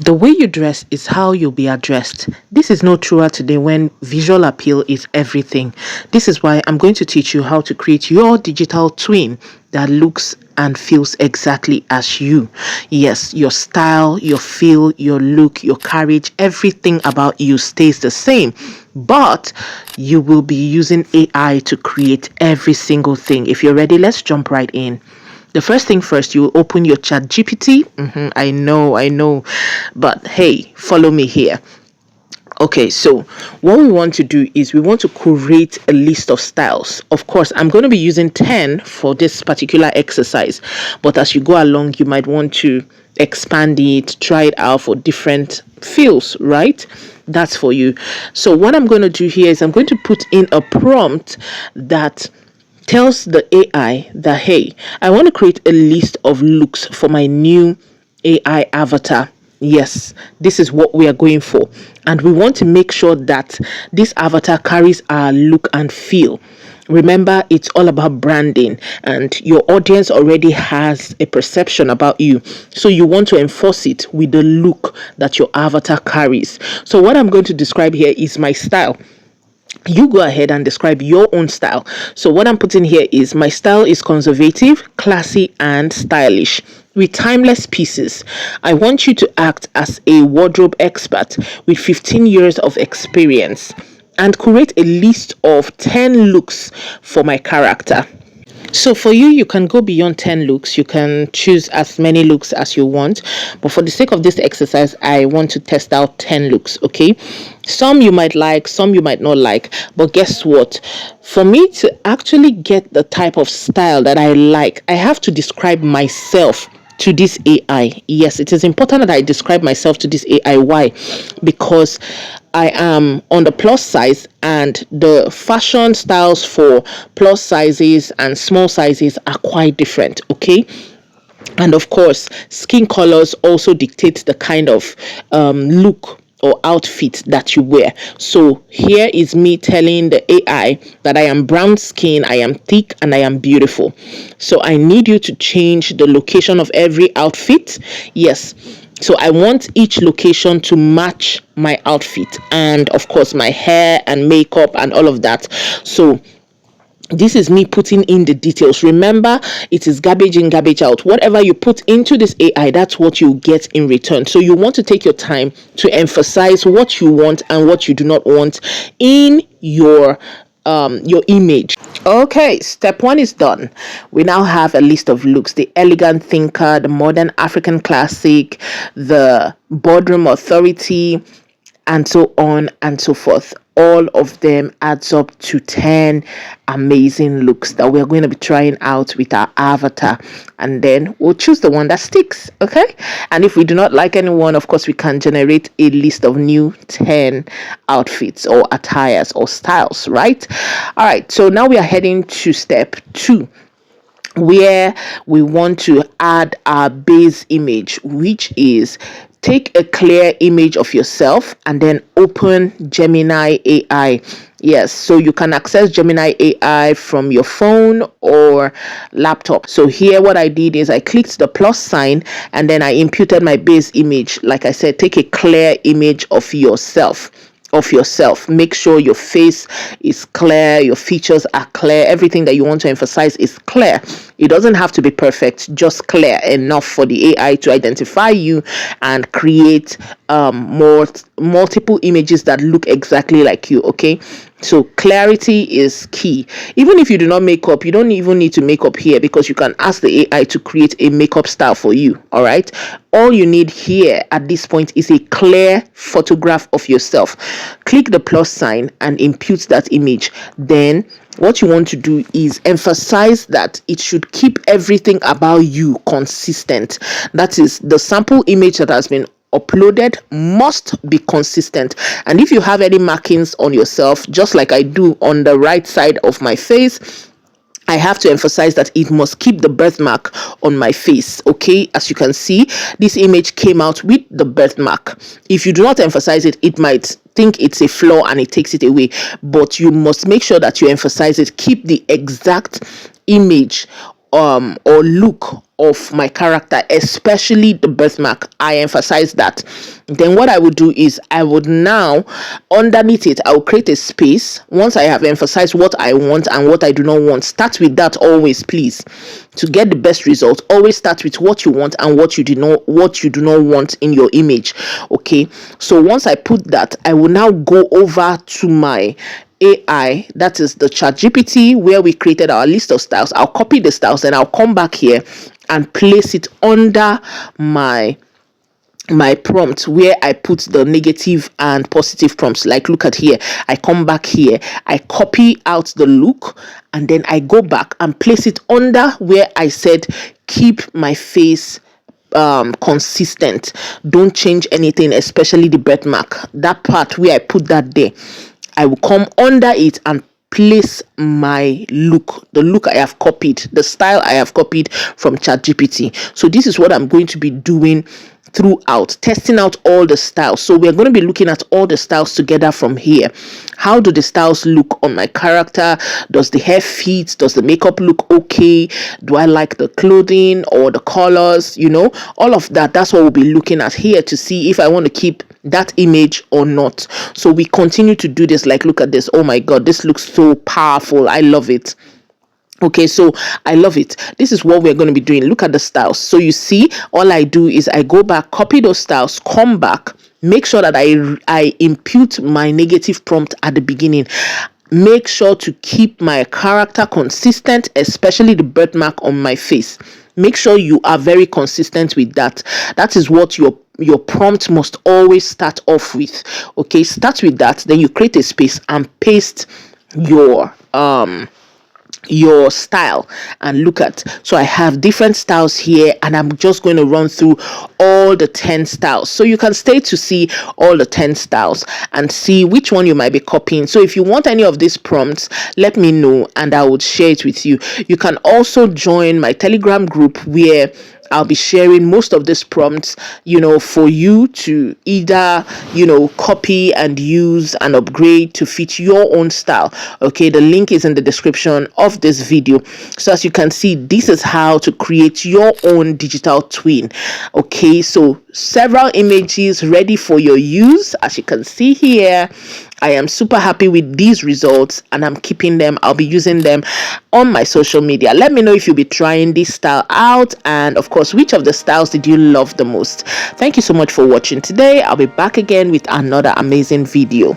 The way you dress is how you'll be addressed. This is no truer today when visual appeal is everything. This is why I'm going to teach you how to create your digital twin that looks and feels exactly as you. Yes, your style, your feel, your look, your carriage, everything about you stays the same. But you will be using AI to create every single thing. If you're ready, let's jump right in. The first thing first, you open your chat GPT. I know, but hey, follow me here. Okay, so what we want to do is we want to create a list of styles. Of course, I'm going to be using 10 for this particular exercise, but as you go along, you might want to expand it, try it out for different feels, right? That's for you. So what I'm going to do here is I'm going to put in a prompt that tells the AI that, hey, I want to create a list of looks for my new AI avatar. Yes, this is what we are going for. And we want to make sure that this avatar carries our look and feel. Remember, it's all about branding, and your audience already has a perception about you. So you want to enforce it with the look that your avatar carries. So what I'm going to describe here is my style. You go ahead and describe your own style. So what I'm putting here is my style is conservative, classy, and stylish with timeless pieces. I want you to act as a wardrobe expert with 15 years of experience and create a list of 10 looks for my character. So for you, you can go beyond 10 looks. You can choose as many looks as you want. But for the sake of this exercise, I want to test out 10 looks, okay? Some you might like, some you might not like. But guess what? For me to actually get the type of style that I like, I have to describe myself to this AI. Yes, it is important that I describe myself to this AI. Why? Because I am on the plus size, and the fashion styles for plus sizes and small sizes are quite different, okay? And of course, skin colors also dictate the kind of look or outfit that you wear. So here is me telling the AI that I am brown skin, I am thick, and I am beautiful. So I need you to change the location of every outfit. Yes. So I want each location to match my outfit, and of course my hair and makeup and all of that. So this is me putting in the details. Remember, it is garbage in, garbage out. Whatever you put into this AI, that's what you get in return. So you want to take your time to emphasize what you want and what you do not want in your image. Okay, step one is done. We now have a list of looks: the elegant thinker, the modern African classic, the boardroom authority, and so on and so forth. All of them adds up to 10 amazing looks that we're going to be trying out with our avatar, and then we'll choose the one that sticks. Okay, and if we do not like anyone, of course we can generate a list of new 10 outfits or attires or styles, right? All right, so now we are heading to step 2, where we want to add our base image, which is take a clear image of yourself and then open Gemini AI. Yes, so you can access Gemini AI from your phone or laptop. So here what I did is I clicked the plus sign and then I imputed my base image. Like I said, take a clear image of yourself. Make sure your face is clear, your features are clear, everything that you want to emphasize is clear. It doesn't have to be perfect, just clear enough for the AI to identify you and create multiple images that look exactly like you. Okay, so clarity is key. Even if you do not make up, you don't even need to make up here, because you can ask the AI to create a makeup style for you. All right, all you need here at this point is a clear photograph of yourself. Click the plus sign and impute that image. Then what you want to do is emphasize that it should keep everything about you consistent. That is, the sample image that has been uploaded must be consistent. And if you have any markings on yourself, just like I do on the right side of my face, I have to emphasize that it must keep the birthmark on my face. Okay, as you can see, this image came out with the birthmark. If you do not emphasize it, it might think it's a flaw and it takes it away. But you must make sure that you emphasize it. Keep the exact image or look of my character, especially the birthmark. I emphasize that. Then what I would do is I would now, underneath it, I will create a space. Once I have emphasized what I want and what I do not want, start with that always, please. To get the best result, always start with what you want and what you do not want in your image. Okay, so once I put that, I will now go over to my AI, that is the ChatGPT, where we created our list of styles. I'll copy the styles and I'll come back here and place it under my prompt where I put the negative and positive prompts. Like, look at here, I come back here, I copy out the look, and then I go back and place it under where I said keep my face consistent, don't change anything, especially the birthmark. That part where I put that there, I will come under it and place my look, the look I have copied, the style I have copied from ChatGPT. So this is what I'm going to be doing throughout, testing out all the styles. So we're going to be looking at all the styles together from here. How do the styles look on my character? Does the hair fit? Does the makeup look okay? Do I like the clothing or the colors? All of that. That's what we'll be looking at here to see if I want to keep that image or not. So we continue to do this. Like, look at this. Oh my god, this looks so powerful. I love it. Okay, so I love it. This is what we're going to be doing. Look at the styles. So you see, all I do is I go back, copy those styles, come back, make sure that I impute my negative prompt at the beginning. Make sure to keep my character consistent, especially the birthmark on my face. Make sure you are very consistent with that. That is what your prompt must always start off with. Okay, start with that. Then you create a space and paste your style. And look at, so I have different styles here, and I'm just going to run through all the 10 styles, so you can stay to see all the 10 styles and see which one you might be copying. So if you want any of these prompts, let me know and I would share it with you. You can also join my Telegram group where I'll be sharing most of these prompts, for you to either, copy and use and upgrade to fit your own style. Okay, the link is in the description of this video. So as you can see, this is how to create your own digital twin. Okay, so several images ready for your use. As you can see here, I am super happy with these results and I'm keeping them. I'll be using them on my social media. Let me know if you'll be trying this style out, and of course, which of the styles did you love the most. Thank you so much for watching today. I'll be back again with another amazing video.